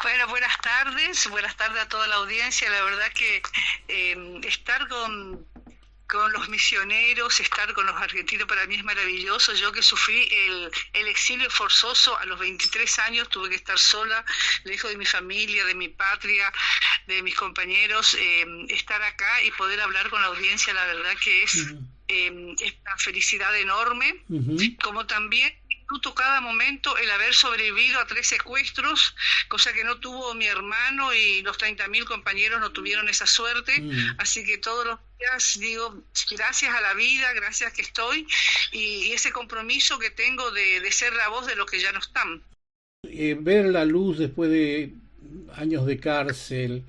Bueno, buenas tardes a toda la audiencia. La verdad que estar con los misioneros, estar con los argentinos para mí es maravilloso. Yo que sufrí el exilio forzoso a los 23 años, tuve que estar sola, lejos de mi familia, de mi patria, de mis compañeros, estar acá y poder hablar con la audiencia, la verdad que es una felicidad enorme, Ujú. como también disfruto cada momento el haber sobrevivido a 3 secuestros, cosa que no tuvo mi hermano y los 30.000 compañeros no tuvieron esa suerte, Mm. así que todos los días digo, gracias a la vida, gracias que estoy, y ese compromiso que tengo de ser la voz de los que ya no están. Ver la luz después de años de cárcel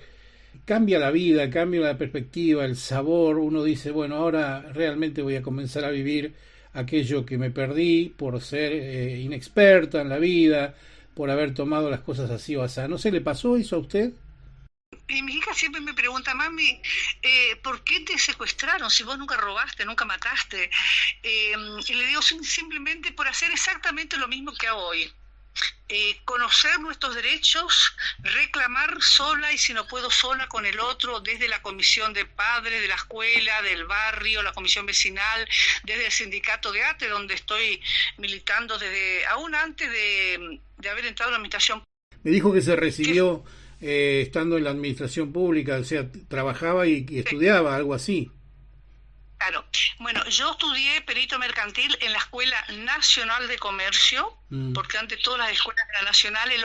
cambia la vida, cambia la perspectiva, el sabor. Uno dice, bueno, ahora realmente voy a comenzar a vivir aquello que me perdí por ser inexperta en la vida, por haber tomado las cosas así o así. ¿No se le pasó eso a usted? Y mi hija siempre me pregunta, mami, ¿por qué te secuestraron si vos nunca robaste, nunca mataste? Y le digo simplemente por hacer exactamente lo mismo que hago hoy. Conocer nuestros derechos, reclamar sola y si no puedo sola con el otro, desde la comisión de padres, de la escuela, del barrio, la comisión vecinal, desde el sindicato de ATE, donde estoy militando desde aún antes de haber entrado a la administración. Me dijo que se Que, recibió estando en la administración pública, o sea, trabajaba y estudiaba, algo así. claro, bueno, yo estudié perito mercantil en la Escuela Nacional de Comercio, Mm. porque antes todas las escuelas eran nacionales.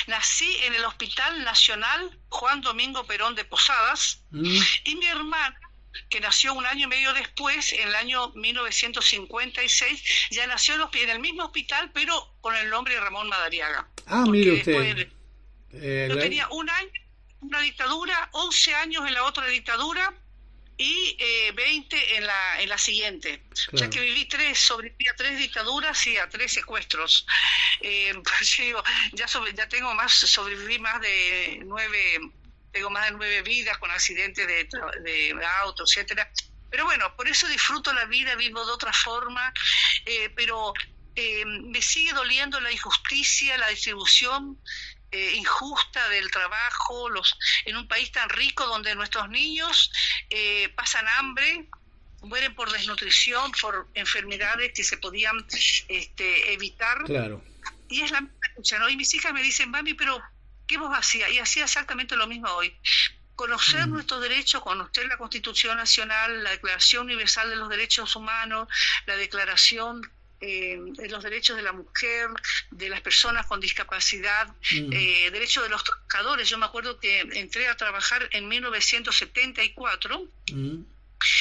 Nací en el Hospital Nacional Juan Domingo Perón de Posadas, Mm. y mi hermana, que nació un año y medio después, en el año 1956, ya nació en el mismo hospital, pero con el nombre de Ramón Madariaga, Ah, mire porque usted. después eh, yo la- tenía un año en una dictadura, 11 años en la otra dictadura, y 20 en la siguiente. O sea claro. que sobreviví a 3 dictaduras y a 3 secuestros. Pues yo digo, ya tengo sobreviví más de 9, tengo más de 9 vidas con accidentes de auto, etcétera. Pero bueno, por eso disfruto la vida, vivo de otra forma, pero me sigue doliendo la injusticia, la distribución injusta del trabajo, en un país tan rico donde nuestros niños pasan hambre, mueren por desnutrición, por enfermedades que se podían evitar, Claro. y es la misma lucha, ¿no? Y mis hijas me dicen, mami, pero ¿qué vos hacías? Y hacía exactamente lo mismo hoy. Conocer Mm. nuestros derechos, conocer la Constitución Nacional, la Declaración Universal de los Derechos Humanos, la Declaración de los derechos de la mujer, de las personas con discapacidad, Mm. derechos de los trabajadores. Yo me acuerdo que entré a trabajar en 1974, Mm.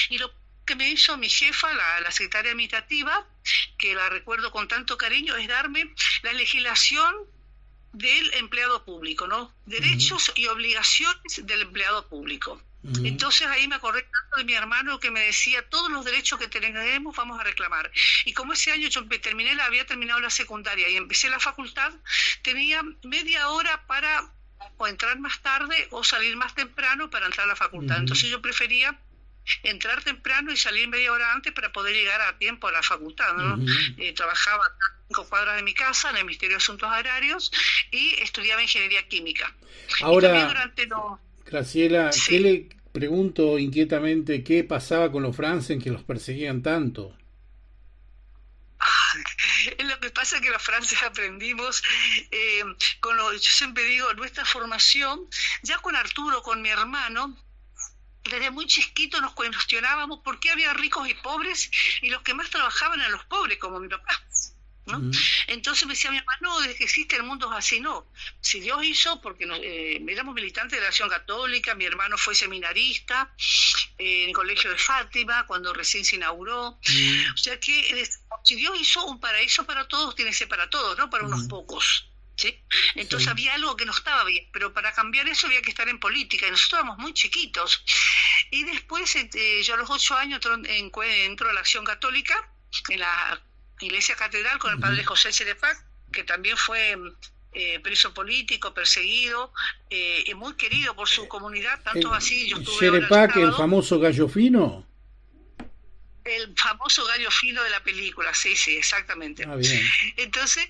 y lo que me hizo mi jefa, la secretaria administrativa, que la recuerdo con tanto cariño, es darme la legislación del empleado público, ¿no? Mm. Derechos y obligaciones del empleado público. Mm. Entonces ahí me acordé tanto de mi hermano que me decía, todos los derechos que tenemos vamos a reclamar. Y como ese año yo había terminado la secundaria y empecé la facultad, tenía media hora para o entrar más tarde o salir más temprano para entrar a la facultad. Mm. Entonces yo prefería entrar temprano y salir media hora antes para poder llegar a tiempo a la facultad, ¿no? Mm. Trabajaba a 5 cuadras de mi casa en el Ministerio de Asuntos Agrarios y estudiaba ingeniería química. Y también Ahora, durante los... Graciela, ¿qué Sí, le pregunto inquietamente qué pasaba con los Franzen que los perseguían tanto? es lo que pasa que los franceses aprendimos, yo siempre digo, nuestra formación, ya con Arturo, con mi hermano, desde muy chiquito nos cuestionábamos por qué había ricos y pobres, y los que más trabajaban eran los pobres, como mi papá, ¿no? Mm. Entonces me decía mi mamá, no, desde que existe el mundo es así, no. Si Dios hizo, porque éramos militantes de la Acción Católica, mi hermano fue seminarista en el Colegio de Fátima, cuando recién se inauguró. Mm. O sea que si Dios hizo un paraíso para todos, tiene que ser para todos, no para unos Mm. pocos. ¿Sí? Entonces Sí. había algo que no estaba bien, pero para cambiar eso había que estar en política, y nosotros éramos muy chiquitos. Y después, yo a los 8 años entro a la Acción Católica, en la Iglesia Catedral, con el Ujú. padre José Cerepac, que también fue preso político, perseguido, y muy querido por su comunidad, tanto así, yo estuve ahora el Sherepak, el sábado, famoso gallo fino. el famoso gallo fino de la película, sí, sí, exactamente. Ah, bien. Entonces,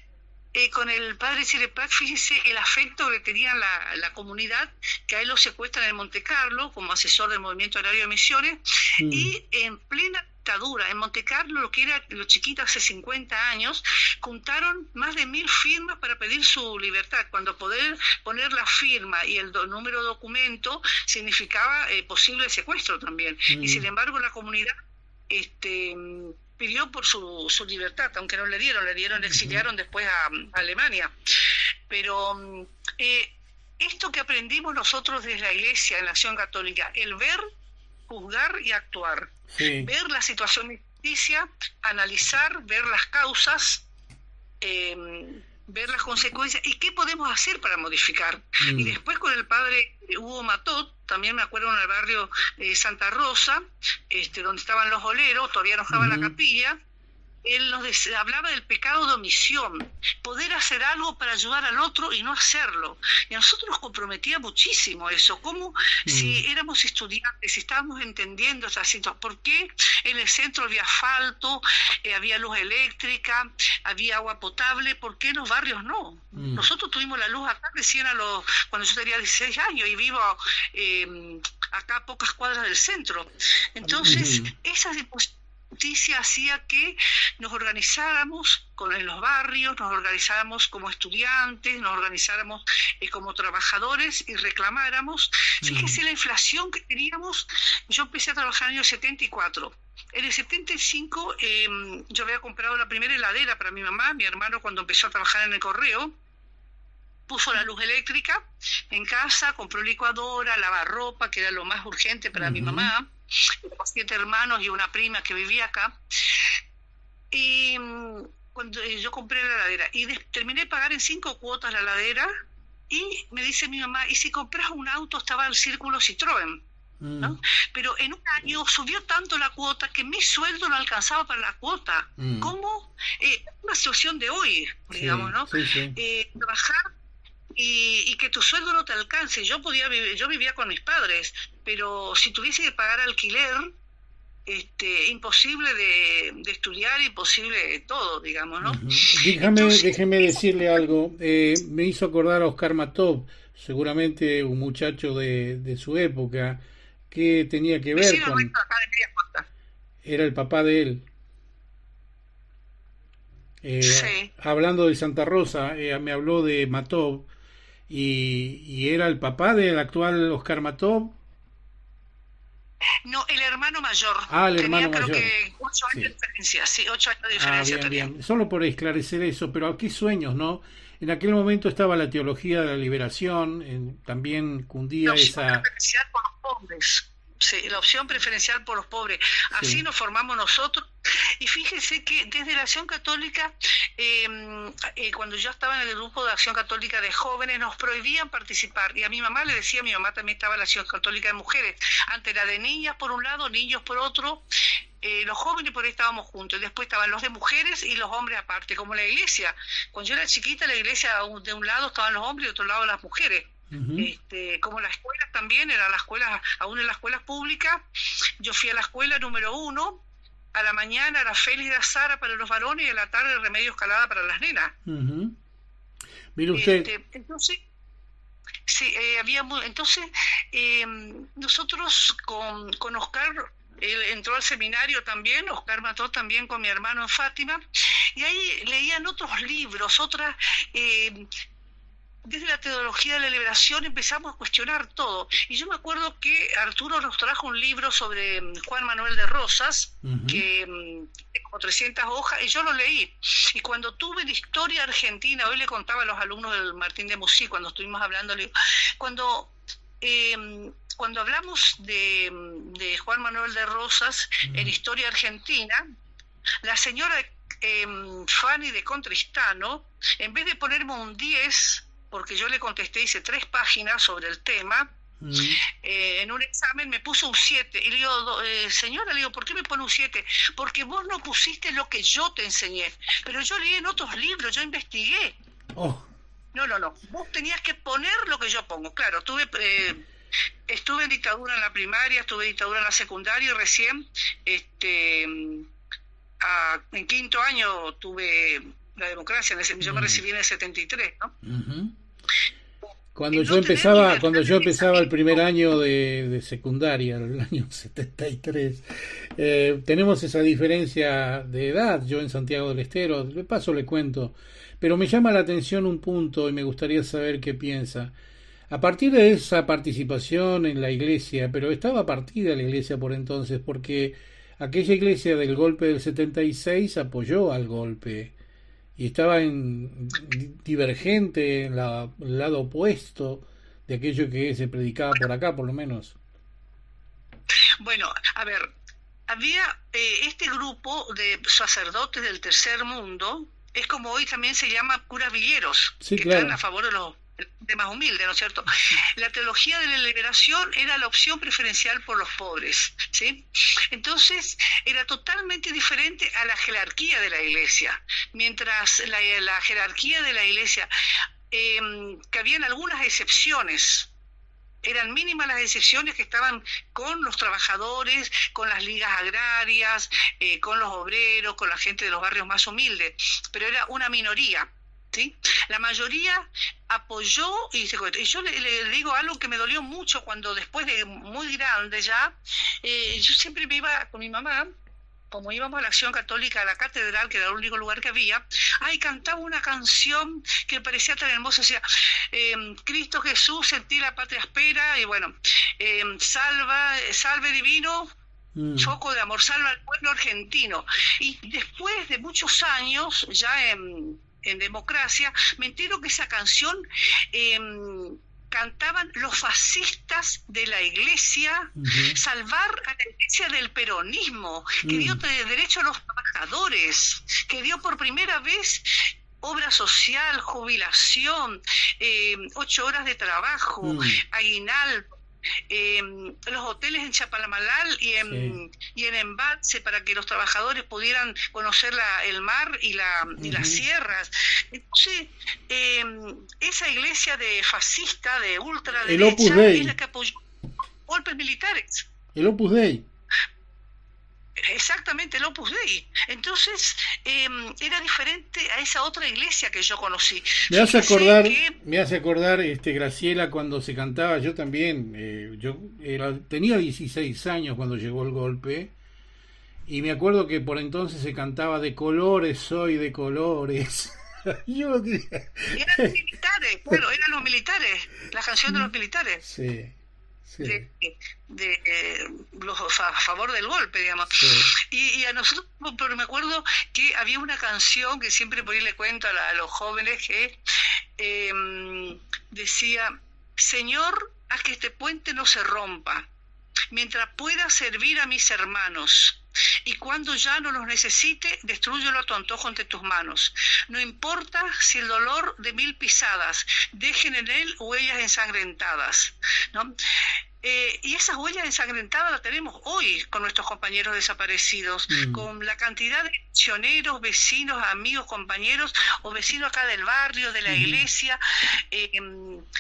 con el padre Chirepac, fíjese el afecto que tenía la comunidad, que a él lo secuestran en Monte Carlo como asesor del Movimiento Agrario de Misiones, y en plena dictadura, en Monte Carlo, lo que era los chiquitos hace 50 años, juntaron más de 1000 firmas para pedir su libertad, cuando poder poner la firma y el número de documento significaba posible secuestro también, y sin embargo la comunidad pidió por su libertad, aunque no le dieron, le exiliaron después a Alemania. Pero esto que aprendimos nosotros desde la Iglesia en la Acción Católica, el ver, juzgar y actuar, ver la situación de justicia, analizar, ver las causas, ver las consecuencias y qué podemos hacer para modificar. Y después con el padre Hugo Matot, también me acuerdo en el barrio Santa Rosa, donde estaban los oleros, todavía no estaba la capilla, él nos hablaba del pecado de omisión, poder hacer algo para ayudar al otro y no hacerlo. Y a nosotros nos comprometía muchísimo eso, como si éramos estudiantes, si estábamos entendiendo esa situación, por qué en el centro había asfalto, había luz eléctrica, había agua potable, ¿por qué en los barrios no? Nosotros tuvimos la luz acá recién cuando yo tenía 16 años y vivo acá a pocas cuadras del centro. Entonces, esas justicia hacía que nos organizáramos en los barrios, nos organizáramos como estudiantes, nos organizáramos como trabajadores y reclamáramos. Fíjese la inflación que teníamos. Yo empecé a trabajar en el año 74. En el 75 yo había comprado la primera heladera para mi mamá. Mi hermano, cuando empezó a trabajar en el correo, puso la luz eléctrica en casa, compró licuadora, lavarropa, que era lo más urgente para mi mamá. 7 hermanos y una prima que vivía acá. Y cuando yo compré la heladera y terminé de pagar en 5 cuotas la heladera, y me dice mi mamá, y si compras un auto, estaba el Círculo Citroën, ¿no? Pero en un año subió tanto la cuota que mi sueldo no alcanzaba para la cuota. ¿Cómo? Una situación de hoy, digamos, ¿no? Trabajar y que tu sueldo no te alcance. Yo vivía con mis padres, pero si tuviese que pagar alquiler, imposible de estudiar, imposible todo, digamos, ¿no? Déjeme decirle algo. Me hizo acordar a Oscar Matov, seguramente un muchacho de su época, que tenía que ver con... Era el papá de él. Hablando de Santa Rosa, me habló de Matov, y era el papá del actual Oscar Matov. No, el hermano mayor. El hermano mayor. Creo que 8 años de diferencia. Sí, 8 años de diferencia tenía. Bien. Solo por esclarecer eso, pero aquí sueños, ¿no? En aquel momento estaba la teología de la liberación, también cundía esa... preferencial por los pobres. Sí, la opción preferencial por los pobres. Así nos formamos nosotros. Y fíjese que desde la Acción Católica, cuando yo estaba en el grupo de Acción Católica de jóvenes, nos prohibían participar. Y a mi mamá le decía, mi mamá también estaba en la Acción Católica de mujeres. Antes era de niñas por un lado, niños por otro. Los jóvenes por ahí estábamos juntos. Después estaban los de mujeres y los hombres aparte, como la iglesia. Cuando yo era chiquita, la iglesia de un lado estaban los hombres y de otro lado las mujeres. Como las escuelas también, eran las escuelas, aún en las escuelas públicas. Yo fui a la escuela número 1. A la mañana era Félix de Azara para los varones y a la tarde Remedio Escalada para las nenas. Mire usted. Entonces, nosotros con Oscar, él entró al seminario también, Oscar Mató también con mi hermano en Fátima, y ahí leían otros libros, desde la teología de la liberación empezamos a cuestionar todo. Y yo me acuerdo que Arturo nos trajo un libro sobre Juan Manuel de Rosas, que tiene como 300 hojas, y yo lo leí. Y cuando tuve la historia argentina, hoy le contaba a los alumnos del Martín de Musí, cuando estuvimos hablando, cuando hablamos de Juan Manuel de Rosas en historia argentina, la señora Fanny de Contristano, en vez de ponerme un 10, porque yo le contesté, hice 3 páginas sobre el tema, en un examen me puso un 7, y le digo, señora, le digo, ¿por qué me pone un 7? Porque vos no pusiste lo que yo te enseñé, pero yo leí en otros libros, yo investigué. No, vos tenías que poner lo que yo pongo. Claro, estuve en dictadura en la primaria, estuve en dictadura en la secundaria, y recién en 5º año tuve la democracia. Yo me recibí en el 73, ¿no? Uh-huh. Cuando yo empezaba el primer año de secundaria, el año 73, tenemos esa diferencia de edad, yo en Santiago del Estero, de paso le cuento, pero me llama la atención un punto y me gustaría saber qué piensa. A partir de esa participación en la iglesia, pero estaba partida la iglesia por entonces, porque aquella iglesia del golpe del 76 apoyó al golpe y estaba divergente en el lado opuesto de aquello que se predicaba por acá, por lo menos. Bueno, a ver, había este grupo de sacerdotes del tercer mundo, es como hoy también se llama curas villeros, sí, que claro, están a favor de los de más humildes, ¿no es cierto? La teología de la liberación era la opción preferencial por los pobres, ¿sí? Entonces, era totalmente diferente a la jerarquía de la iglesia. Mientras la jerarquía de la iglesia, que habían algunas excepciones, eran mínimas las excepciones que estaban con los trabajadores, con las ligas agrarias, con los obreros, con la gente de los barrios más humildes, pero era una minoría. ¿Sí? La mayoría apoyó, y yo le digo algo que me dolió mucho cuando después de muy grande ya, yo siempre me iba con mi mamá, como íbamos a la Acción Católica, a la catedral, que era el único lugar que había, cantaba una canción que me parecía tan hermosa, decía, Cristo Jesús, en ti la patria espera, y bueno, salve divino, foco de amor, salva al pueblo argentino. Y después de muchos años, ya en democracia, me entero que esa canción cantaban los fascistas de la iglesia, salvar a la iglesia del peronismo, que dio derecho a los trabajadores, que dio por primera vez obra social, jubilación, 8 horas de trabajo, aguinaldo, los hoteles en Chapalmalal y en Embalse para que los trabajadores pudieran conocer el mar y las sierras. Entonces, esa iglesia de fascista, de ultraderecha, es la que apoyó golpes militares. El Opus Dei. Exactamente, el Opus Dei. Entonces, era diferente a esa otra iglesia que yo conocí. Me hace acordar Graciela, cuando se cantaba, yo también, tenía 16 años cuando llegó el golpe, y me acuerdo que por entonces se cantaba de colores, soy de colores. Yo no quería... Eran militares, bueno, eran los militares, la canción de los militares. Sí. Sí. De los a favor del golpe, digamos. Sí. Y a nosotros, pero me acuerdo que había una canción que siempre por ahí le cuento a los jóvenes que decía, Señor, haz que este puente no se rompa, mientras pueda servir a mis hermanos, y cuando ya no los necesite, destrúyelo a tu antojo entre tus manos. No importa si el dolor de 1000 pisadas dejen en él huellas ensangrentadas, ¿no? Y esas huellas ensangrentadas las tenemos hoy con nuestros compañeros desaparecidos, con la cantidad de misioneros, vecinos, amigos, compañeros o vecinos acá del barrio, de la iglesia.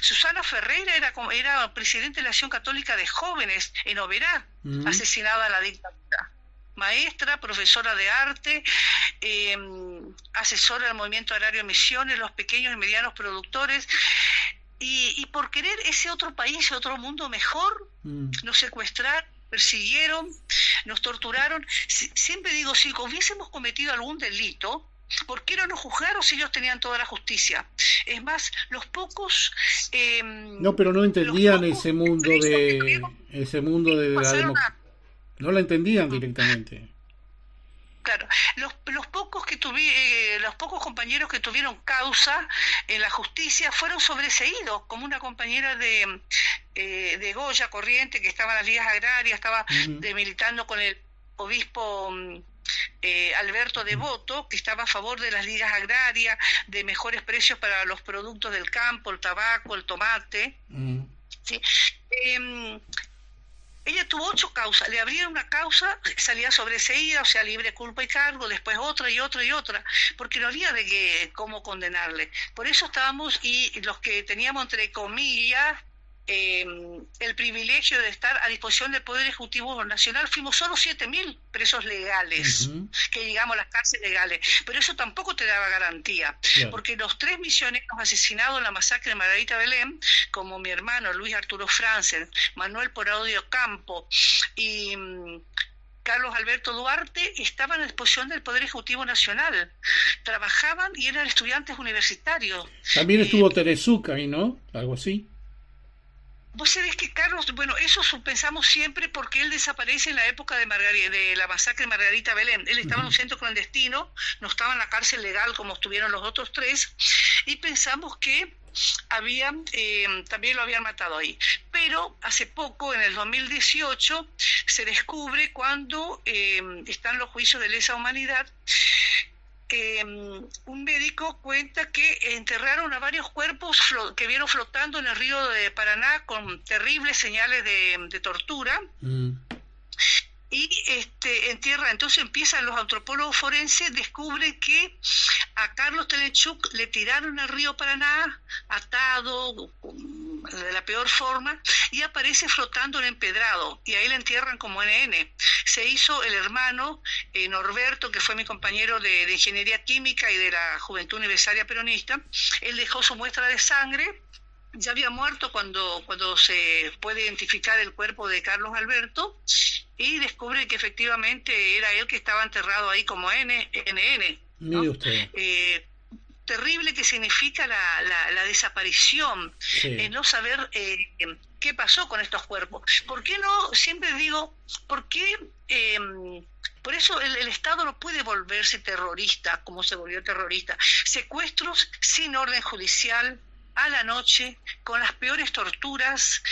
Susana Ferreira era presidente de la Acción Católica de Jóvenes en Oberá, asesinada a la dictadura. Maestra, profesora de arte, asesora del Movimiento Agrario Misiones, los pequeños y medianos productores. Y por querer ese otro país, ese otro mundo mejor, nos secuestraron, persiguieron, nos torturaron. Siempre digo, si hubiésemos cometido algún delito, ¿por qué no nos juzgaron si ellos tenían toda la justicia? Es más, los pocos... no, pero no entendían ese mundo de la democracia. No la entendían directamente. Claro, los pocos compañeros que tuvieron causa en la justicia fueron sobreseídos, como una compañera de Goya Corriente, que estaba en las ligas agrarias, estaba militando con el obispo Alberto Devoto, que estaba a favor de las ligas agrarias, de mejores precios para los productos del campo, el tabaco, el tomate. ¿Sí? Ella tuvo 8 causas, le abrieron una causa, salía sobreseída, o sea, libre culpa y cargo, después otra y otra y otra, porque no había de cómo condenarle. Por eso estábamos, y los que teníamos entre comillas el privilegio de estar a disposición del Poder Ejecutivo Nacional, fuimos solo 7.000 presos legales, Ujú, que llegamos a las cárceles legales, pero eso tampoco te daba garantía, claro. porque los 3 misioneros asesinados en la masacre de Margarita Belén, como mi hermano Luis Arturo Franzen, Manuel Poradio Campo y Carlos Alberto Duarte, estaban a disposición del Poder Ejecutivo Nacional, trabajaban y eran estudiantes universitarios. También Eh, estuvo Terezuka ahí, ¿no? Algo así. Vos sabés que Carlos, bueno, eso pensamos siempre porque él desaparece en la época de la masacre de Margarita Belén. Él estaba en un Ujú. centro clandestino, no estaba en la cárcel legal como estuvieron los otros 3, y pensamos que también lo habían matado ahí. Pero hace poco, en el 2018, se descubre cuando están los juicios de lesa humanidad, un médico cuenta que enterraron a varios cuerpos que vieron flotando en el río de Paraná con terribles señales de tortura, Mm. y entierra. Entonces empiezan los antropólogos forenses, descubren que a Carlos Telenchuk le tiraron al río Paraná atado de la peor forma, y aparece flotando en empedrado, y ahí le entierran como NN. Se hizo el hermano Norberto, que fue mi compañero de ingeniería química y de la Juventud Universitaria Peronista. Él dejó su muestra de sangre. Ya había muerto cuando se puede identificar el cuerpo de Carlos Alberto, y descubre que efectivamente era él que estaba enterrado ahí como NN, Mire ¿no? usted. Terrible que significa la desaparición, Sí. no saber qué pasó con estos cuerpos. ¿Por qué no? Siempre digo, ¿por qué? Por eso el Estado no puede volverse terrorista como se volvió terrorista. Secuestros sin orden judicial, a la noche, con las peores torturas,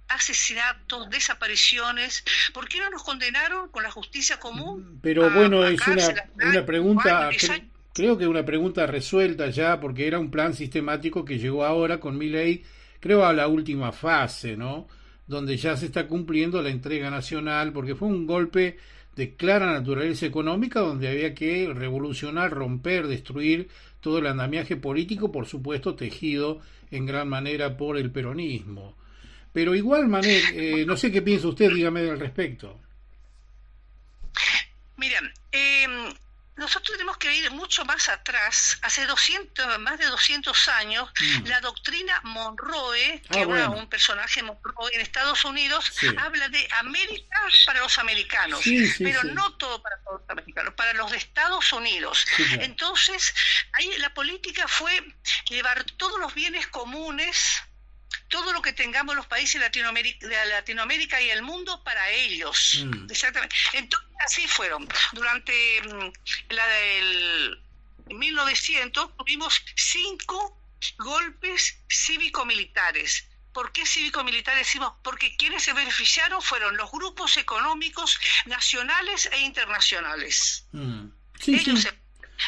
asesinatos, desapariciones. ¿Por qué no nos condenaron con la justicia común Pero bueno, a es cárcel, a un una año, 5 años, pregunta, 10 años? creo que una pregunta resuelta ya, porque era un plan sistemático que llegó ahora con Milei, creo a la última fase, ¿no? Donde ya se está cumpliendo la entrega nacional, porque fue un golpe de clara naturaleza económica, donde había que revolucionar, romper, destruir todo el andamiaje político, por supuesto, tejido en gran manera por el peronismo. Pero igual manera, no sé qué piensa usted, dígame al respecto. Miren, nosotros tenemos que ir mucho más atrás. Hace más de 200 años, Mm. la doctrina Monroe, Ah, que era bueno, un personaje Monroe en Estados Unidos, sí, habla de América para los americanos, sí, sí, pero sí, no todo para todos los americanos, para los de Estados Unidos. sí, claro. Entonces, ahí la política fue llevar todos los bienes comunes, todo lo que tengamos los países de Latinoamérica y el mundo para ellos. Mm. Exactamente. Entonces así fueron. Durante la del 1900 tuvimos 5 golpes cívico-militares. ¿Por qué cívico-militares decimos? Porque quienes se beneficiaron fueron los grupos económicos nacionales e internacionales. Mm. Sí, Ellos sí,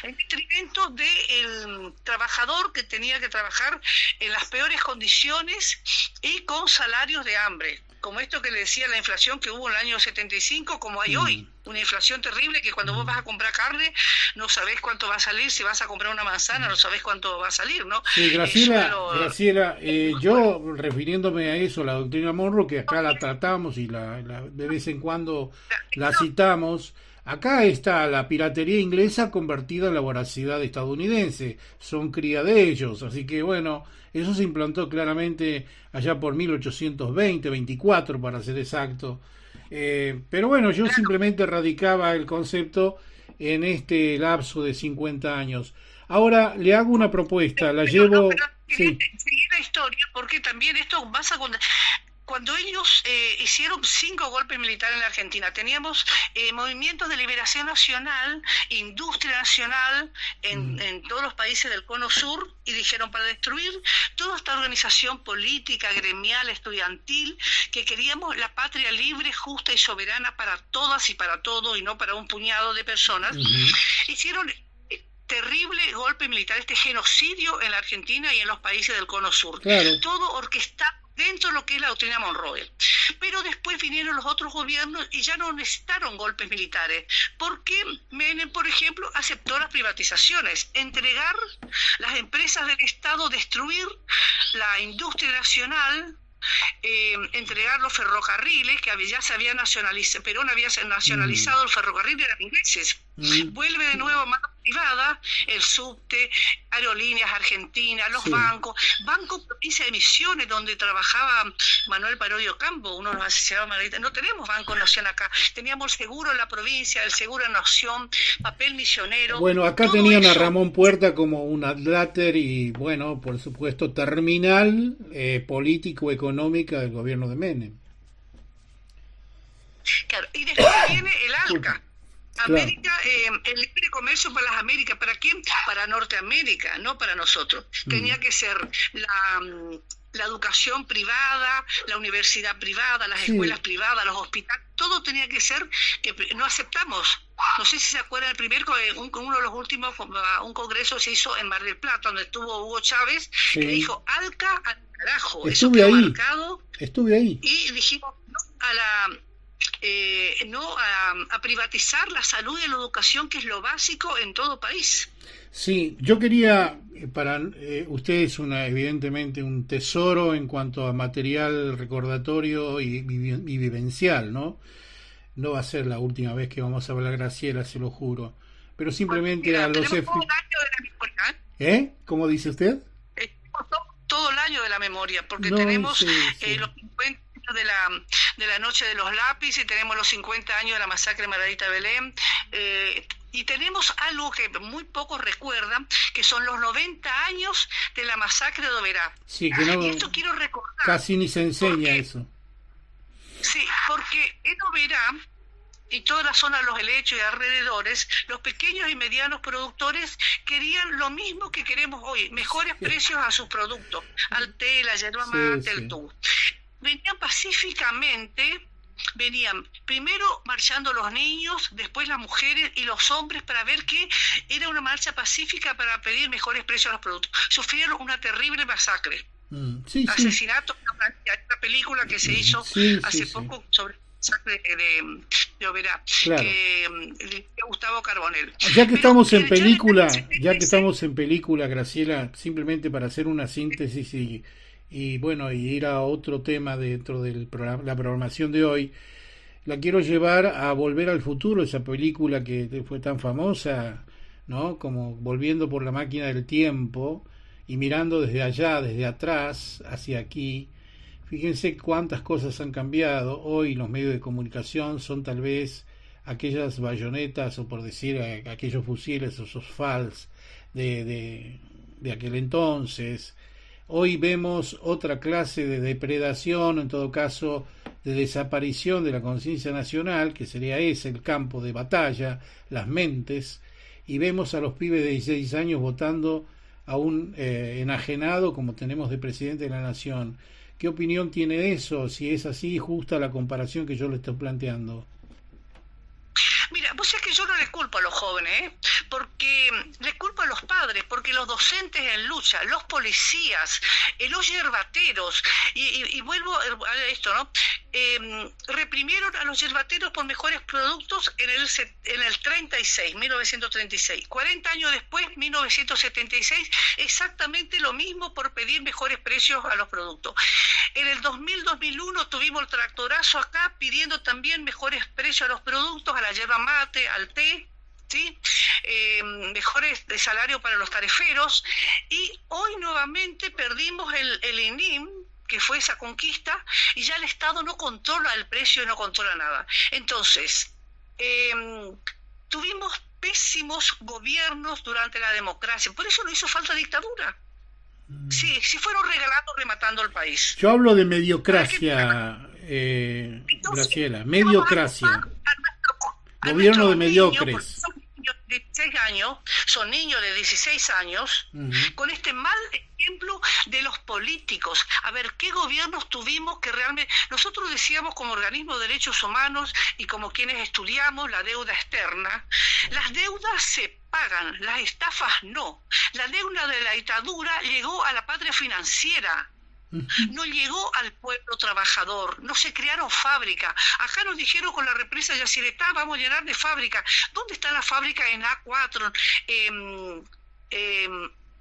en detrimento del trabajador que tenía que trabajar en las peores condiciones y con salarios de hambre, como esto que le decía, la inflación que hubo en el año 75, como hay mm, hoy, una inflación terrible que cuando vos vas mm. a comprar carne no sabés cuánto va a salir, si vas a comprar una manzana no sabés cuánto va a salir, ¿no? Sí, Suelo... Graciela, Bueno, yo refiriéndome a eso, la doctrina Monroe, que acá la tratamos y de vez en cuando la eso, citamos, acá está la piratería inglesa convertida en la voracidad estadounidense, son cría de ellos, así que bueno, eso se implantó claramente allá por 1820, 24 para ser exacto. Pero bueno, yo claro. simplemente radicaba el concepto en este lapso de 50 años. Ahora le hago una propuesta, la Pero no, llevo, pero quería sí, seguir la historia porque también esto pasa cuando ellos hicieron 5 golpes militares en la Argentina. Teníamos movimientos de liberación nacional, industria nacional mm, en todos los países del Cono Sur, y dijeron, para destruir toda esta organización política, gremial, estudiantil, que queríamos la patria libre, justa y soberana para todas y para todo, y no para un puñado de personas, ujú, hicieron terrible golpe militar, este genocidio en la Argentina y en los países del Cono Sur. claro, Todo orquestado dentro de lo que es la doctrina Monroe. Pero después vinieron los otros gobiernos y ya no necesitaron golpes militares, porque Menem, por ejemplo, aceptó las privatizaciones, entregar las empresas del Estado, destruir la industria nacional, entregar los ferrocarriles que ya se había nacionalizado, Perón había nacionalizado el ferrocarril, eran ingleses. Vuelve de nuevo a mano privada el subte, Aerolíneas Argentinas, los bancos, Banco Provincia de Misiones, donde trabajaba Manuel Parodio Campo, uno de los asesinados Margarita. No tenemos Banco Nación acá, teníamos el seguro en la provincia, el seguro en Nación, papel misionero. Bueno, acá tenían a Ramón Puerta como un adláter y, bueno, por supuesto, terminal político-económica del gobierno de Menem. Claro, y después viene el ALCA. América, el libre comercio para las Américas. ¿Para quién? Para Norteamérica, no para nosotros. Tenía que ser la educación privada, la universidad privada, las escuelas privadas, los hospitales, todo tenía que ser, no aceptamos. No sé si se acuerdan, uno de los últimos, un congreso se hizo en Mar del Plata, donde estuvo Hugo Chávez, que dijo, ALCA al carajo. Estuve eso ahí, marcado, estuve ahí. Y dijimos, no a privatizar la salud y la educación, que es lo básico en todo país. Sí, yo quería, para usted es evidentemente un tesoro en cuanto a material recordatorio y vivencial, ¿no? No va a ser la última vez que vamos a hablar, Graciela, se lo juro. Pero simplemente a los ¿Cómo dice usted? Todo el año de la memoria, porque tenemos los 50 de la noche de los lápices, tenemos los 50 años de la masacre de Margarita Belén, y tenemos algo que muy pocos recuerdan, que son los 90 años de la masacre de Oberá. Sí, que no, y esto quiero recordar. Casi ni se enseña eso. Sí, porque en Oberá y toda la zona de los helechos y alrededores, los pequeños y medianos productores querían lo mismo que queremos hoy, mejores precios a sus productos, al té, la yerba mate, el tubo. Venían pacíficamente, primero marchando los niños, después las mujeres y los hombres, para ver que era una marcha pacífica para pedir mejores precios a los productos. Sufrieron una terrible masacre. Asesinato, una película que se hizo hace poco sobre el masacre de Oberá, de Gustavo Carbonell. Ya que estamos en película, Graciela, simplemente para hacer una síntesis y bueno, y ir a otro tema dentro de la programación de hoy, la quiero llevar a Volver al Futuro, esa película que fue tan famosa, ¿no? Como volviendo por la máquina del tiempo y mirando desde allá, desde atrás, hacia aquí. Fíjense cuántas cosas han cambiado. Hoy los medios de comunicación son tal vez aquellas bayonetas, o por decir, aquellos fusiles o esos FALs de aquel entonces. Hoy vemos otra clase de depredación, en todo caso de desaparición de la conciencia nacional, que sería ese el campo de batalla, las mentes, y vemos a los pibes de 16 años votando a un enajenado como tenemos de presidente de la nación. ¿Qué opinión tiene de eso? Si es así, justa la comparación que yo le estoy planteando. Mira, vos sabés que yo no le culpo a los jóvenes, porque le culpo a los padres, porque los docentes en lucha, los policías, los yerbateros, y vuelvo a esto, ¿no? Reprimieron a los yerbateros por mejores productos en el 1936, 40 años después, 1976, exactamente lo mismo por pedir mejores precios a los productos. En el 2000-2001 tuvimos el tractorazo acá pidiendo también mejores precios a los productos, a la yerba mate, al té, ¿sí? Mejores de salario para los tariferos, y hoy nuevamente perdimos el INIM, que fue esa conquista, y ya el Estado no controla el precio y no controla nada. Entonces, tuvimos pésimos gobiernos durante la democracia, por eso no hizo falta dictadura. Sí fueron regalando, rematando el país. Yo hablo de mediocracia, Graciela, mediocracia. Gobierno de mediocres. Son niños de 16 años, con este mal ejemplo de los políticos. A ver, ¿qué gobiernos tuvimos que realmente... Nosotros decíamos como organismo de derechos humanos y como quienes estudiamos la deuda externa, las deudas se pagan, las estafas no. La deuda de la dictadura llegó a la patria financiera, no llegó al pueblo trabajador, no se crearon fábricas. Acá nos dijeron con la represa de Yacyretá vamos a llenar de fábricas. ¿Dónde está la fábrica en A4,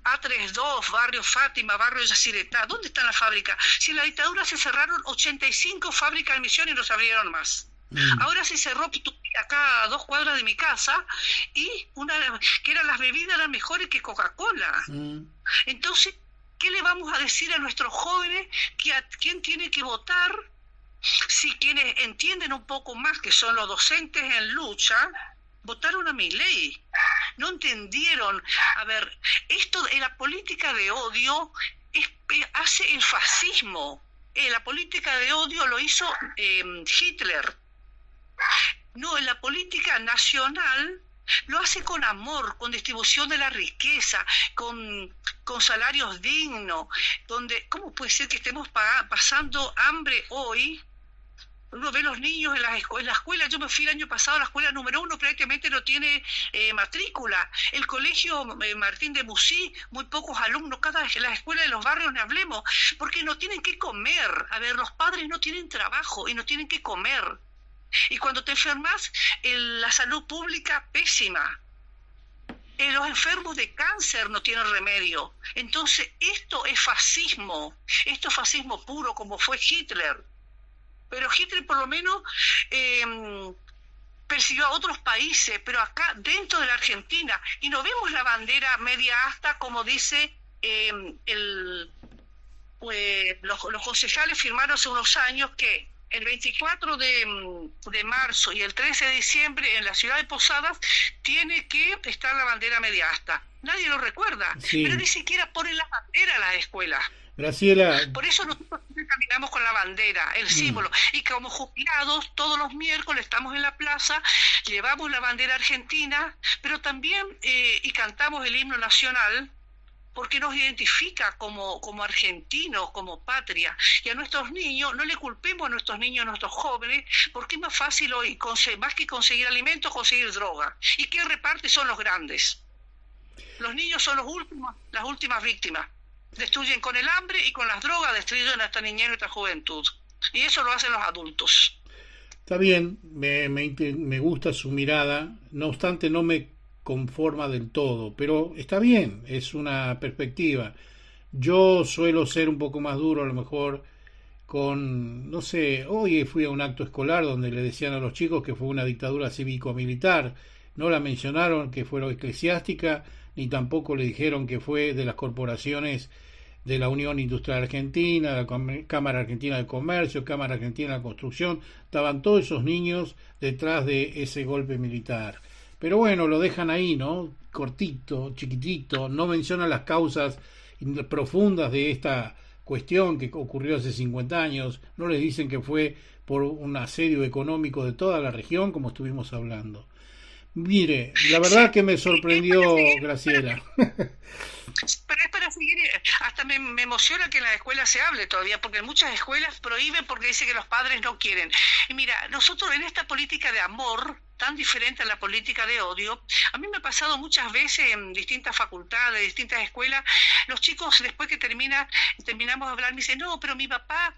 A32, barrio Fátima, barrio Yacyretá. ¿Dónde está la fábrica? Si en la dictadura se cerraron 85 fábricas de Misiones y no se abrieron más. Ahora se cerró acá a 2 cuadras de mi casa y que eran las bebidas eran mejores que Coca-Cola. Entonces, ¿qué le vamos a decir a nuestros jóvenes que a quién tiene que votar? Si quienes entienden un poco más, que son los docentes en lucha, votaron a Milei. No entendieron. A ver, esto de la política de odio hace el fascismo. La política de odio lo hizo Hitler. No, en la política nacional lo hace con amor, con distribución de la riqueza, con salarios dignos, donde, ¿cómo puede ser que estemos pasando hambre hoy? Uno ve los niños en la escuela, yo me fui el año pasado a la escuela número 1, prácticamente no tiene matrícula. El colegio Martín de Musí, muy pocos alumnos, la escuela de los barrios no hablemos, porque no tienen que comer. A ver, los padres no tienen trabajo y no tienen que comer. Y cuando te enfermas, la salud pública pésima. Los enfermos de cáncer no tienen remedio. Entonces, esto es fascismo puro, como fue Hitler. Pero Hitler por lo menos persiguió a otros países, pero acá dentro de la Argentina, y no vemos la bandera media asta, como dice los concejales firmaron hace unos años que el 24 de marzo y el 13 de diciembre en la ciudad de Posadas tiene que estar la bandera media asta. Nadie lo recuerda, sí. Pero ni siquiera ponen la bandera a las escuelas. Graciela. Por eso nosotros caminamos con la bandera, el símbolo. Y como jubilados, todos los miércoles estamos en la plaza, llevamos la bandera argentina, pero también y cantamos el himno nacional, porque nos identifica como argentinos, como patria. Y a nuestros niños, no le culpemos a nuestros niños, a nuestros jóvenes, porque es más fácil hoy, más que conseguir alimentos, conseguir droga. ¿Y qué reparte? Son los grandes. Los niños son las últimas víctimas. Destruyen con el hambre y con las drogas, destruyen a nuestra niñez y nuestra juventud. Y eso lo hacen los adultos. Está bien, me gusta su mirada, no obstante no me conforma del todo, pero está bien, es una perspectiva. Yo suelo ser un poco más duro a lo mejor con, no sé, hoy fui a un acto escolar donde le decían a los chicos que fue una dictadura cívico-militar, no la mencionaron que fue eclesiástica, ni tampoco le dijeron que fue de las corporaciones de la Unión Industrial Argentina, la Cámara Argentina de Comercio, Cámara Argentina de Construcción, estaban todos esos niños detrás de ese golpe militar. Pero bueno, lo dejan ahí, ¿no? Cortito, chiquitito, no mencionan las causas profundas de esta cuestión que ocurrió hace 50 años, no les dicen que fue por un asedio económico de toda la región, como estuvimos hablando. Mire, la verdad que me sorprendió, Graciela. Pero es para seguir, hasta me emociona que en la escuela se hable todavía, porque en muchas escuelas prohíben porque dice que los padres no quieren. Y mira, nosotros en esta política de amor, tan diferente a la política de odio, a mí me ha pasado muchas veces en distintas facultades, distintas escuelas, los chicos después que terminamos de hablar me dicen, no, pero mi papá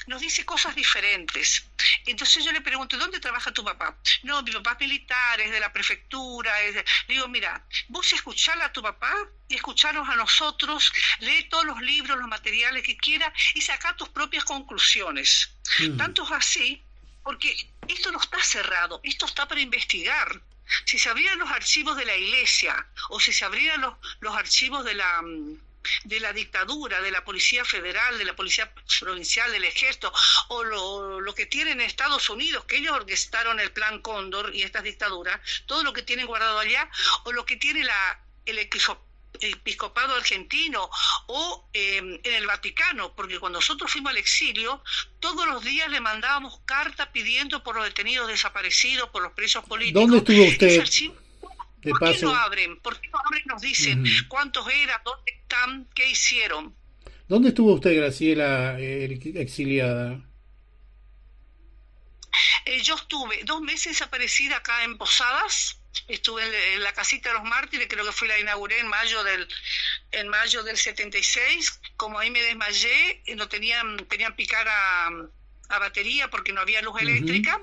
nos dice cosas diferentes. Entonces yo le pregunto, ¿dónde trabaja tu papá? No, mi papá es militar, es de la prefectura. Le digo, mira, vos escucharla a tu papá y escucharnos a nosotros, lee todos los libros, los materiales que quieras y saca tus propias conclusiones. Tanto es así, porque esto no está cerrado, esto está para investigar. Si se abrieran los archivos de la iglesia o si se abrieran los archivos de la dictadura, de la Policía Federal, de la Policía Provincial, del Ejército, o lo que tienen en Estados Unidos, que ellos orquestaron el Plan Cóndor y estas dictaduras, todo lo que tienen guardado allá, o lo que tiene el episcopado argentino o en el Vaticano, porque cuando nosotros fuimos al exilio, todos los días le mandábamos cartas pidiendo por los detenidos desaparecidos, por los presos políticos. ¿Dónde estuvo usted? ¿Por qué no abren? ¿Por qué no abren? Nos dicen cuántos eran, dónde están, qué hicieron. ¿Dónde estuvo usted, Graciela, exiliada? Yo estuve 2 meses desaparecida acá en Posadas. Estuve en la casita de los mártires, creo que la inauguré en mayo del 76. Como ahí me desmayé, no tenían picar a batería porque no había luz eléctrica.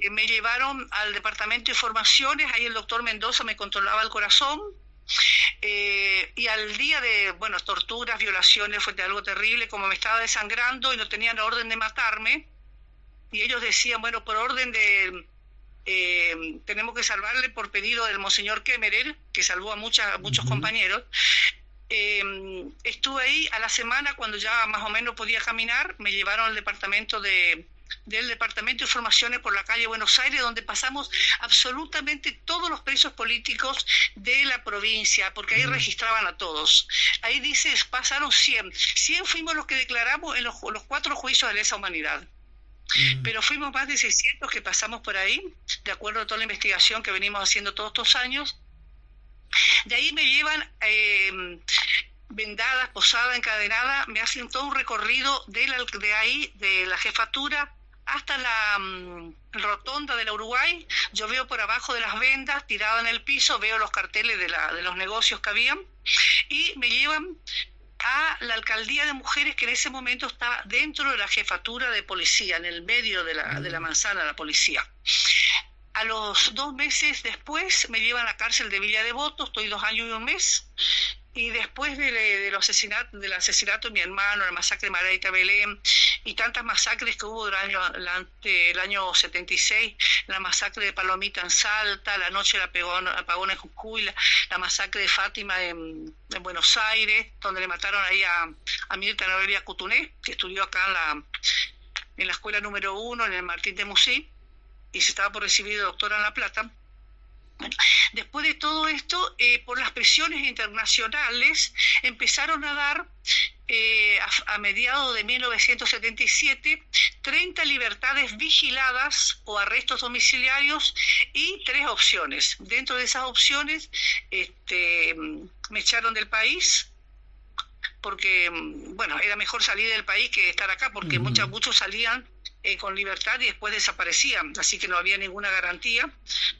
Me llevaron al departamento de formaciones, ahí el doctor Mendoza me controlaba el corazón, Y al día de, bueno, torturas, violaciones, fue algo terrible, como me estaba desangrando y no tenían la orden de matarme, y ellos decían, bueno, por orden de... tenemos que salvarle por pedido del monseñor Kemmerer, que salvó a muchos compañeros. Estuve ahí a la semana, cuando ya más o menos podía caminar, me llevaron al departamento del Departamento de Informaciones por la calle Buenos Aires, donde pasamos absolutamente todos los presos políticos de la provincia, porque ahí registraban a todos. Ahí dice, pasaron 100 fuimos los que declaramos en los 4 juicios de lesa humanidad. Pero fuimos más de 600 que pasamos por ahí, de acuerdo a toda la investigación que venimos haciendo todos estos años. De ahí me llevan vendada, posada, encadenada, me hacen todo un recorrido de la jefatura hasta la rotonda de la Uruguay. Yo veo por abajo de las vendas, tirada en el piso, veo los carteles de los negocios que habían, y me llevan a la alcaldía de mujeres, que en ese momento estaba dentro de la jefatura de policía, en el medio de la manzana de la policía. A los 2 meses después me llevan a la cárcel de Villa Devoto, estoy 2 años y 1 mes, y después del asesinato de mi hermano, la masacre de Margarita Belén y tantas masacres que hubo durante el año 76, la masacre de Palomita en Salta, la noche del apagón en Jujuy, la masacre de Fátima en Buenos Aires, donde le mataron ahí a Mirta Noelia Cutuné, que estudió acá en la escuela número 1, en el Martín de Musí, y se estaba por recibir de doctora en La Plata. Bueno, después de todo esto, por las presiones internacionales, empezaron a dar, a mediados de 1977, 30 libertades vigiladas o arrestos domiciliarios y 3 opciones. Dentro de esas opciones, me echaron del país, porque, bueno, era mejor salir del país que estar acá, porque muchos salían con libertad y después desaparecían, así que no había ninguna garantía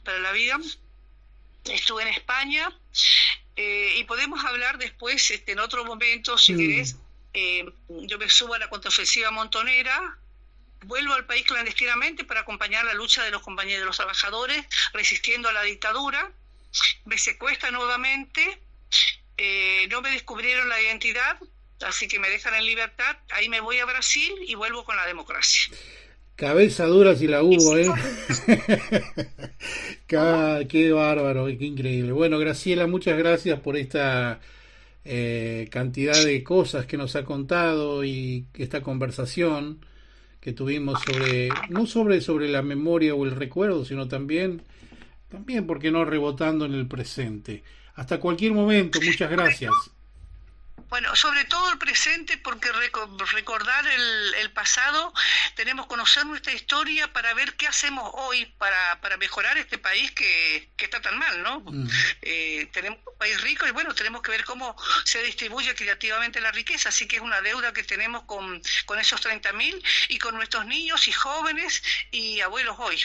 para la vida. Estuve en España, y podemos hablar después, en otro momento, si querés. Yo me subo a la contraofensiva montonera, vuelvo al país clandestinamente para acompañar la lucha de los compañeros, de los trabajadores, resistiendo a la dictadura. Me secuestran nuevamente, no me descubrieron la identidad, así que me dejan en libertad. Ahí me voy a Brasil y vuelvo con la democracia. Cabeza dura si la hubo, ¿eh? Qué bárbaro, qué increíble. Bueno, Graciela, muchas gracias por esta cantidad de cosas que nos ha contado, y esta conversación que tuvimos no sobre la memoria o el recuerdo, sino también, ¿por qué no?, rebotando en el presente. Hasta cualquier momento, muchas gracias. Bueno, sobre todo el presente, porque recordar el pasado, tenemos que conocer nuestra historia para ver qué hacemos hoy para mejorar este país que está tan mal, ¿no? Tenemos un país rico y, bueno, tenemos que ver cómo se distribuye equitativamente la riqueza, así que es una deuda que tenemos con esos 30.000 y con nuestros niños y jóvenes y abuelos hoy.